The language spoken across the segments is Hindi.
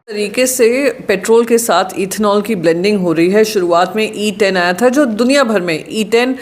तरीके से पेट्रोल के साथ इथेनॉल की ब्लेंडिंग हो रही है। शुरुआत में E10 आया था, जो दुनिया भर में E10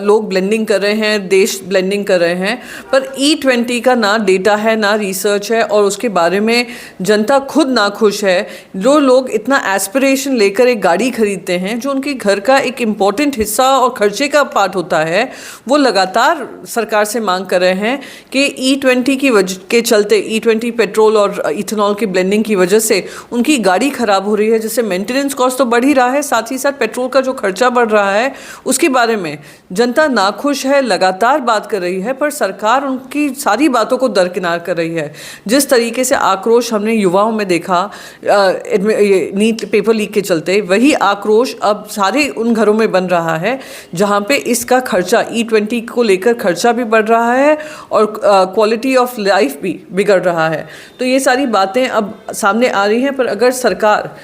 लोग ब्लेंडिंग कर रहे हैं, देश ब्लेंडिंग कर रहे हैं, पर E20 का ना डेटा है ना रिसर्च है और उसके बारे में जनता खुद ना खुश है। जो लोग इतना एस्पिरेशन लेकर एक गाड़ी खरीदते हैं, जो उनके घर का एक इम्पॉर्टेंट हिस्सा और खर्चे का पार्ट होता है, वो लगातार सरकार से मांग कर रहे हैं कि E20 के चलते E20 पेट्रोल और इथेनॉल की ब्लेंडिंग की वजह से उनकी गाड़ी खराब हो रही है, जिससे मेंटेनेंस कॉस्ट तो बढ़ ही रहा है, साथ ही साथ पेट्रोल का जो खर्चा बढ़ रहा है उसके बारे में जनता नाखुश है, लगातार बात कर रही है, पर सरकार उनकी सारी बातों को दरकिनार कर रही है। जिस तरीके से आक्रोश हमने युवाओं में देखा नीट पेपर लीक के चलते, वही आक्रोश अब सारे उन घरों में बन रहा है जहां पे इसका खर्चा E20 को लेकर खर्चा भी बढ़ रहा है और क्वालिटी ऑफ लाइफ भी बिगड़ रहा है। तो ये सारी बातें अब सामने आ रही हैं, पर अगर सरकार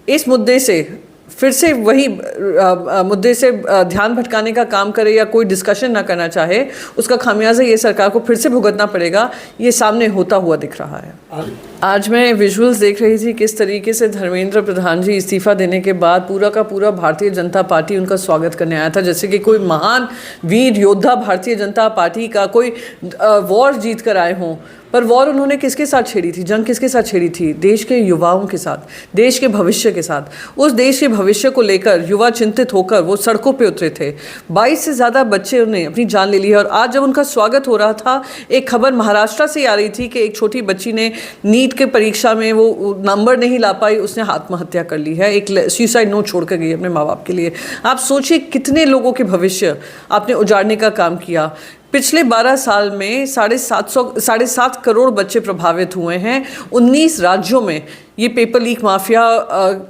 इस मुद्दे से फिर से वही मुद्दे से ध्यान भटकाने का काम करे या कोई डिस्कशन ना करना चाहे, उसका खामियाजा ये सरकार को फिर से भुगतना पड़ेगा। ये सामने होता हुआ दिख रहा है। आज मैं विजुअल्स देख रही थी किस तरीके से धर्मेंद्र प्रधान जी इस्तीफा देने के बाद पूरा का पूरा भारतीय जनता पार्टी उनका स्वागत करने आया था, जैसे कि कोई महान वीर योद्धा भारतीय जनता पार्टी का कोई वॉर जीत कर आए हों। पर वॉर उन्होंने किसके साथ छेड़ी थी? जंग किसके साथ छेड़ी थी? देश के युवाओं के साथ, देश के भविष्य के साथ। उस देश के भविष्य को लेकर युवा चिंतित होकर वो सड़कों पे उतरे थे। 22 से ज़्यादा बच्चे ने अपनी जान ले ली है। और आज जब उनका स्वागत हो रहा था, एक खबर महाराष्ट्र से आ रही थी कि एक छोटी बच्ची ने नीट के परीक्षा में वो नंबर नहीं ला पाई, उसने आत्महत्या कर ली है, एक सुसाइड नोट छोड़ कर गई अपने माँ बाप के लिए। आप सोचिए कितने लोगों के भविष्य आपने उजाड़ने का काम किया। पिछले 12 साल में 7.5 करोड़ बच्चे प्रभावित हुए हैं। 19 राज्यों में ये पेपर लीक माफिया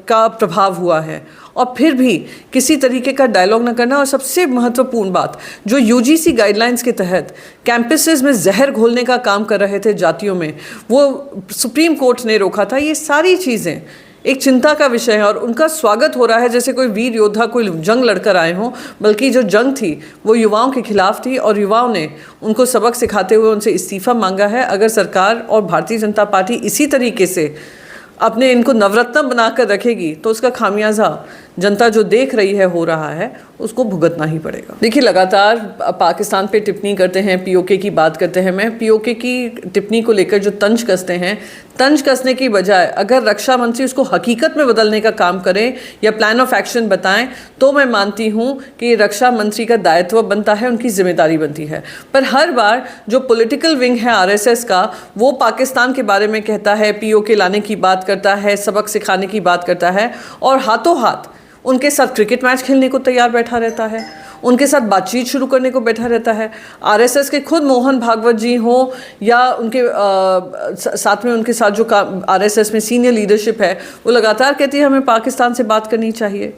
का प्रभाव हुआ है, और फिर भी किसी तरीके का डायलॉग न करना। और सबसे महत्वपूर्ण बात, जो UGC गाइडलाइंस के तहत कैंपसेस में जहर घोलने का काम कर रहे थे जातियों में, वो सुप्रीम कोर्ट ने रोका था। ये सारी चीज़ें एक चिंता का विषय है और उनका स्वागत हो रहा है जैसे कोई वीर योद्धा कोई जंग लड़कर आए हों। बल्कि जो जंग थी वो युवाओं के खिलाफ थी और युवाओं ने उनको सबक सिखाते हुए उनसे इस्तीफा मांगा है। अगर सरकार और भारतीय जनता पार्टी इसी तरीके से अपने इनको नवरत्न बनाकर रखेगी तो उसका खामियाजा जनता जो देख रही है हो रहा है, उसको भुगतना ही पड़ेगा। देखिए, लगातार पाकिस्तान पे टिप्पणी करते हैं, POK की बात करते हैं। मैं POK की टिप्पणी को लेकर जो तंज कसते हैं, तंज कसने की बजाय अगर रक्षा मंत्री उसको हकीकत में बदलने का काम करें या प्लान ऑफ एक्शन बताएं, तो मैं मानती हूँ कि रक्षा मंत्री का दायित्व बनता है, उनकी जिम्मेदारी बनती है। पर हर बार जो पॉलिटिकल विंग है RSS का, वो पाकिस्तान के बारे में कहता है, POK लाने की बात करता है, सबक सिखाने की बात करता है, और हाथों हाथ उनके साथ क्रिकेट मैच खेलने को तैयार बैठा रहता है, उनके साथ बातचीत शुरू करने को बैठा रहता है। RSS के खुद मोहन भागवत जी हों या उनके साथ में उनके साथ जो RSS में सीनियर लीडरशिप है, वो लगातार कहती है हमें पाकिस्तान से बात करनी चाहिए।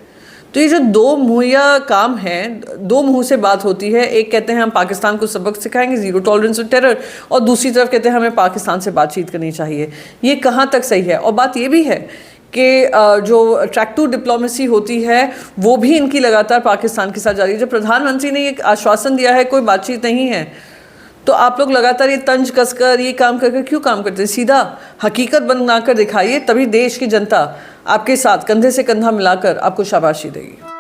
तो ये जो दो मुहैया काम है, दो मुंह से बात होती है। एक कहते हैं हम पाकिस्तान को सबक सिखाएंगे, ज़ीरो टॉलरेंस टू टेरर, और दूसरी तरफ कहते हैं हमें पाकिस्तान से बातचीत करनी चाहिए। ये कहाँ तक सही है? और बात ये भी है कि जो ट्रैक टू डिप्लोमेसी होती है वो भी इनकी लगातार पाकिस्तान के साथ जारी है। जब प्रधानमंत्री ने ये आश्वासन दिया है कोई बातचीत नहीं है, तो आप लोग लगातार ये तंज कसकर ये काम करके क्यों काम करते हैं? सीधा हकीकत बनाकर दिखाइए, तभी देश की जनता आपके साथ कंधे से कंधा मिलाकर आपको शाबाशी देगी।